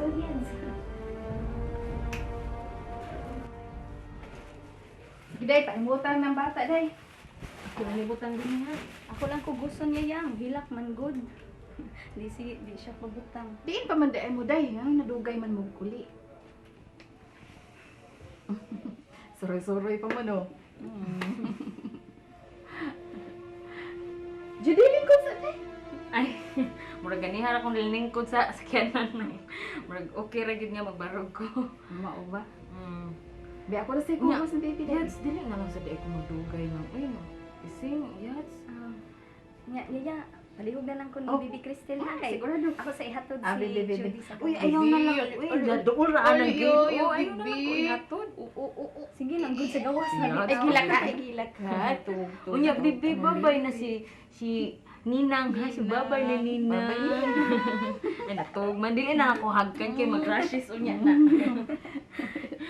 So, yan. Day, paimutan ng bata, day. Ako nalibutan din niya. Ako lang ko gusto niya yang. Hilak man good. Di siya pabutang. Diin pa man day mo, day. Nadugay man mo kuli. Suroy-suroy pa mo, no? Judilin ko sa day. Ay, murag ganihan akong nilingkod sa sakyanan. Murag okay ra gid nga magbarog ko. Mao ba? Mm. Be ako na sa kuha sa baby, day. Yats, dili na lang sa di ko magdugay ng, uy, ising, yats. Niya, palihog na lang ko ni Oh. Bibi Cristel Oh, ha kay. sigurado. Ako sa ihatod Ah, si Bibi. Judy sa Uy, gabi. ayaw na lang. Bibi, Uy, ay, nadool ra ng ay, gate. ay, Oh, ayaw na lang Bibi. ko ihatod. Sige lang, good sa gawas na. Yeah, Ay, gila ka, ay, gila ka. Unya, bibi, babay na si Ninang ha, si babay na Ninang. Ay, natog. Mandili na ako hagkan kay mag-rashes unya na.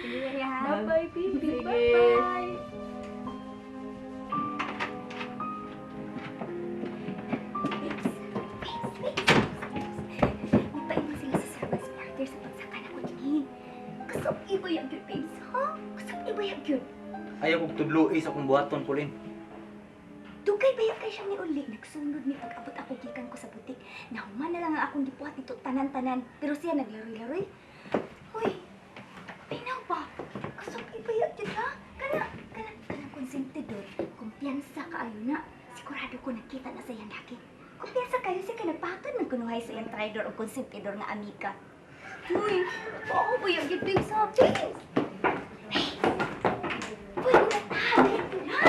Sige, ya. Bye-bye, bibi. Sige. Bye-bye. Ipain sila sa service partner sa pagsaka na ko din. Kusog iba yung good babes, ha? Kusog iba yung good. Ayaw kong tudluoy sa kong buhaton, Pauline. Dugay ba yung kay siya ni Uli? Nagsunod ni pag-abot ako gikan ko sa butik. Nahuman na lang ang akong gipuhat nito tanan-tanan. Pero siya naglaroy-laroy. Uy, pinaw ba? Kusog iba yung good, ha? Kana konsentidor. Kumpiyansa ka ayo na. Sigurado ko nakita na sa iyang laki. Kumpiyansa kayo siya ka nagpahatan ng kunuhay sa iyang traidor o konsentidor nga amika. Uy, oo ba yung good babes, ha? Please! Hey! Uy, natahagay ko na!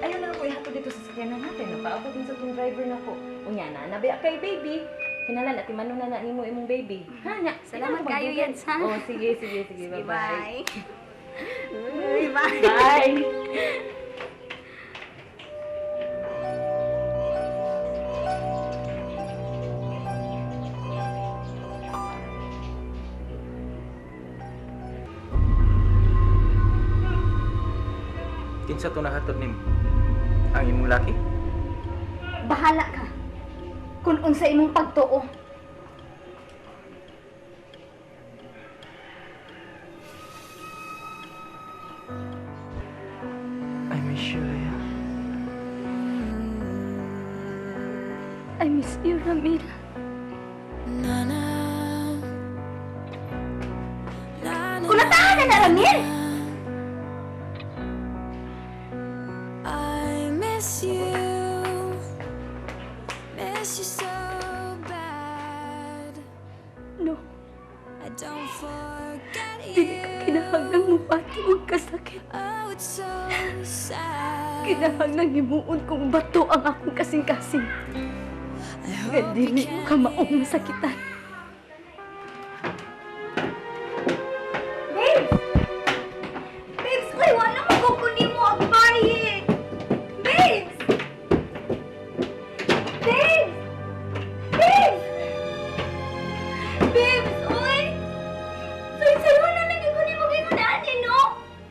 Ayaw na ako ihatod dito sa sakyanan natin. Napaabot din sa itong driver na ko. Unya na, nabiya kay baby. Hinalan at imano na na nimo imong baby. Ha, nya. Salamat ikaw kayo, magdugay. Yeds, ha? Oh, sige. Bye-bye. Bye. Bye. Kinsa to nahatod nimo? Ang imong laki? Bahala ka. Kung unsa imong pagtuo. I miss you, Leia. I miss you, Ramil. Kunatahan na na, Ramil! I miss you so bad. No, I don't forget dili ka you. kinahanglang mupati og kasakit. Oh, it's so sad. Kinahanglang himuon kong bato ang akong kasing-kasing. I Nga hope dili you mo can ka maong masakitan. Babes! Babes, uy, wala mo kukunin mo ang bayi! Babes! Babes! Babes! Babes, uy! Sayo na lagi ko ni mo ginunaan, no?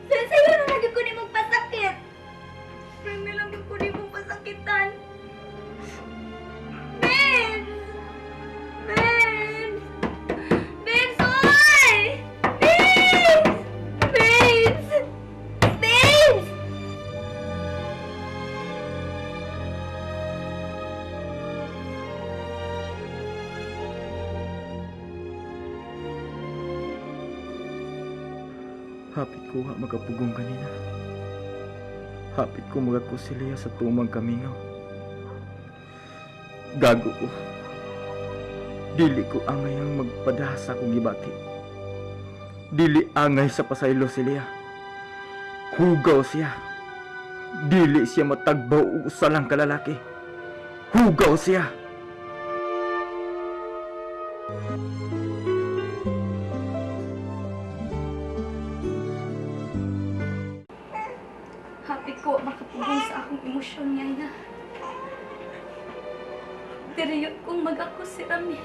Sayo na lagi ko ni mo pasakit. Sayo lang ko ni mo pasakitan. Babes! Babes! Babes, oy! Babes! Babes! Babes! Hapit ko ha magapugong kanina. Hapit ko magakusiliya sa tumang kamingaw. Gago ko. Dili ko angay ang magpadasa kong gibati. Dili angay sa pasaylo siliya. Hugaw siya. Dili siya matagbaw og usa lang kalalaki. Hugaw siya. Happy ko makapugong sa akong emosyon niya na. Diriyot kong mag-ako si Rami.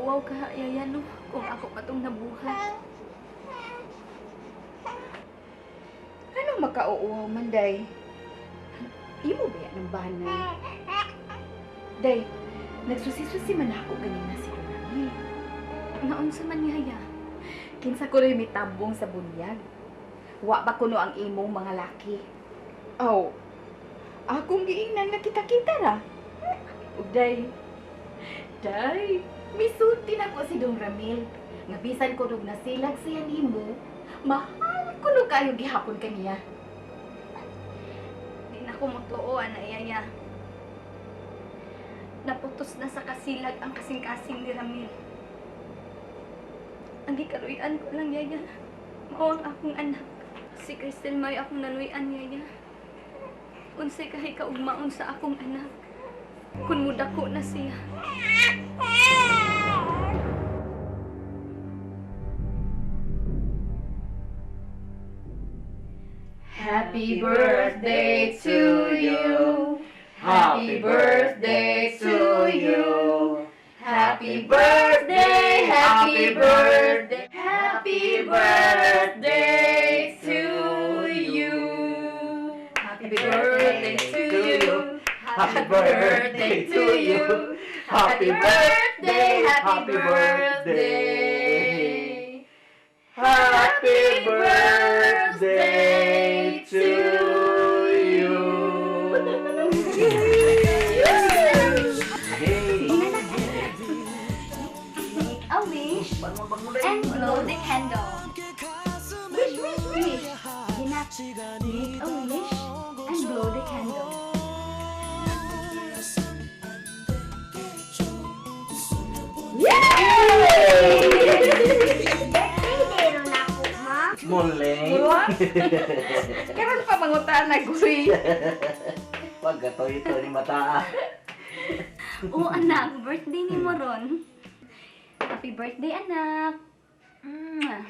makauwaw ka, yaya, no? Kung ako patong nabuhat. Anong makauuhaw man, day? Imo ba yan ang banan? Day, nagsusi-susi man ako ganina si Ramil. Naunsa man, yaya? Kinsa ko rin may tabong sa bunyag. Wa ba kuno ang imong mga laki? Oh, akong giingnan na kita-kita ra. Day, misulti na ko si Dong Ramil. Nga bisan ko nung nasilag siya nimo, mahal ko no kayo gihapon kaniya. Di na ko mutuoan na, yaya. Naputos na sa kasilag ang kasing-kasing ni Ramil. Ang gikaluyan ko lang, yaya. Mao ang akong anak. Si Cristel may akong naluyan, yaya. Unsay kahay kaugmaon sa akong anak. Kun mudako na siya. Happy birthday to you. Happy birthday to you. Happy birthday, happy birthday, happy birthday to you. Happy birthday to you. Happy birthday to you. Happy birthday, happy birthday. Happy birthday to you. A wish and blow the candle. Wish, wish, wish. Hinak, make a wish and blow the candle. Muleng. Karon pa mangutan na guy. Pagkatoy ito ni Mata. Oh, anak, birthday ni mo ron. Happy birthday, anak. Mwah.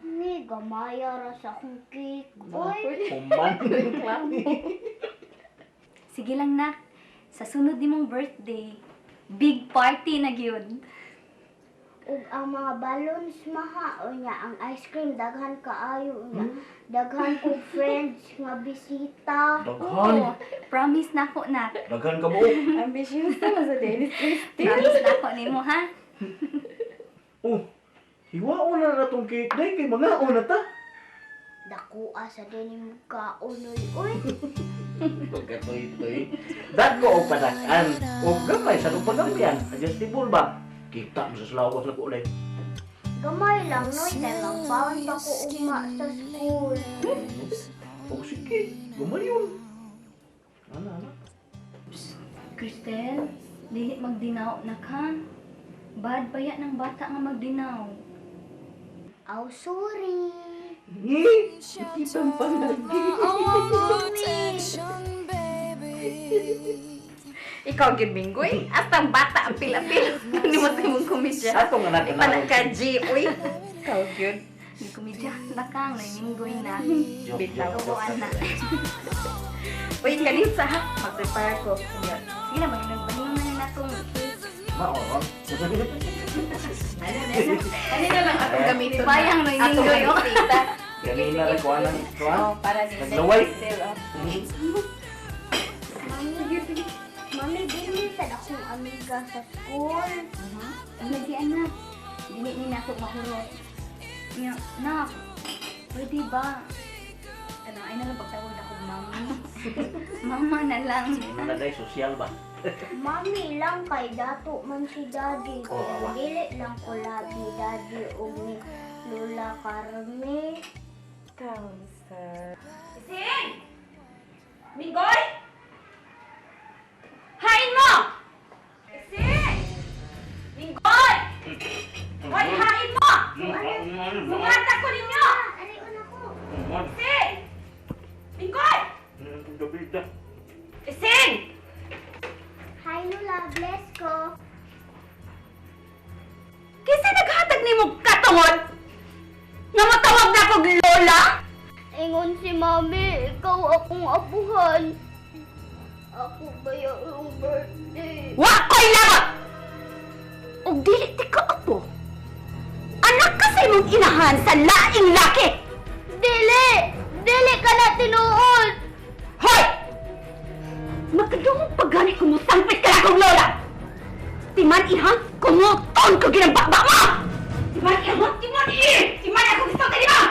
Ni, gamaya ra sa akong cake. Oy, Kuman rin klami. Sige lang, nak. Sa sunod ni mong birthday, big party na gyud. ug ang mga balloons maha unya ang ice cream daghan kaayo unya. Daghan ko friends nga bisita. Oo, promise na ko, nak. Daghan ka mo. Ambitious na sa Dennis Christie. Promise na ko nimo, ha? Oh, hiwaon na na tong cake day kay mga una ta. Dakua sa dinim kaunoy. Uy, Pagkatoy ito Dagko o padakan. O gamay sa pagampian. Adjustable ba? Kita mo sa slawas na ko ulit. gamay lang noy kay magpaon pa ko ugma sa school. O sige, gamay yun. Ano? Cristel, dili magdinaw na ka. Bad paya ng bata nga magdinaw. Aw, sorry. Attention, baby. Ikaw gid Minggoy, astang bata ang pila-pila. Hindi mo tayo mong kumidya. Sa itong anak na Ipanagka-G, uy. Ikaw gyud. Di kumidya, nakang naiminggoy na. Bitaw ko anak. Uy, kanina sa ha. Mag-prepare ko. Sige. Sige na, bahinag na natong cake. Maon. Ano na lang akong gamitin. Bayang no, iminggoy, oh. Ganina rin ko anang Oh, para ni Naglaway. Mami, bili sa akong amiga sa school. Lagi anak, dili ni nato mahurot. Nya, nak, pwede ba? Ano, ay na lang pagtawag ako, mami. Mama na lang. Ano day, social ba? Mami lang kay dato man si daddy. Oh, awa. Dili lang ko lagi daddy ug ni Lola Carme. Sing! Minggoy! Hain mo! Sing! Minggoy! Hoy, hain mo! Sungata ko ninyo! Ari una ko. Sing! Minggoy! Sing! Hi Lola, bless ko. Kasi naghatag ni mo katungod? Nga matawag na akong lola? Ingon si Mami, ikaw akong abuhan. Ako ba yung birthday? Wakoy lang! O dili ti to. Anak kasi mong inahan sa laing laki! Dili! Dili ka na tinuod! Hoy! Magkadungog pagani kumutangpit ka na kong lola! Timan ihang kumuton ko ginabakba mo! Timan ihang timan i! Timan ako gusto ka di ba?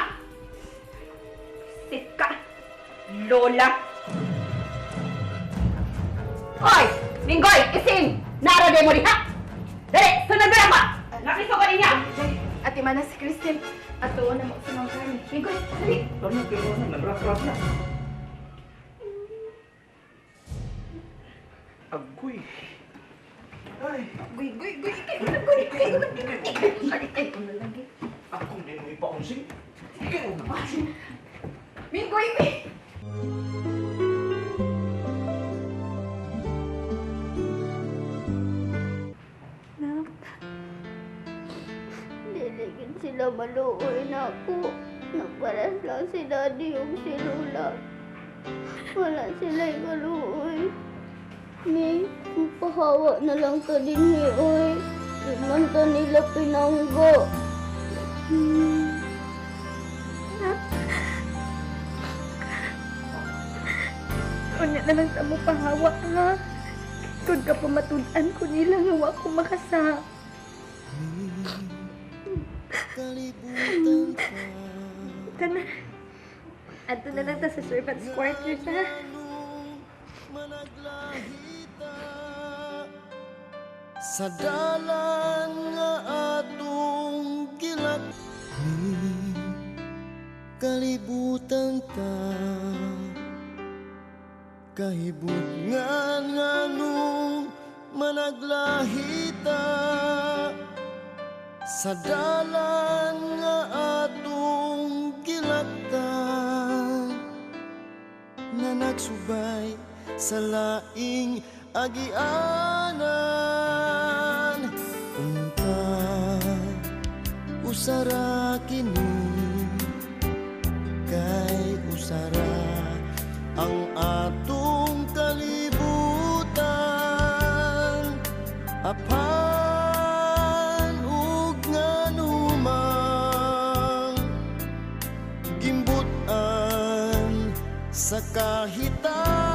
Sika! Lola! Hoy! Minggoy! Ising! Nara mo diha! Dali! Sunod na ba? Nakiso ka niya! Ati man na si Christine. Ato na mo sa mga kani. Minggoy, dali. Ano, pero ano, nagrap-rap na. Agoy. Ay, Guy, guy, guy. Ikay mo na, guy. Ikay mo na. Ikay mo na lagi. akong din mo ipaonsing. Ikaw na. Minggoy, guy. Dili gid sila maluoy na ako. Nagparas lang si Daddy yung si Lola. Wala sila maluoy. May, mapahawa na lang ka din ni oy. Di man ta nila pinanggo. Unya na lang sa mo pahawa, ha? Kung ka pamatunan ko nila nga wa ko makasa. Kana. Ato na lang ta sa servants quarters, ha? Sa dalan nga atong gilak kalibutan ta kahibungan nga nung managlahita sa dalan nga atong gilaktan nga nagsubay sa laing agianan unta usara kini kay usara ang atong kalibutan apan ug nganumang gimbutan sa kahitan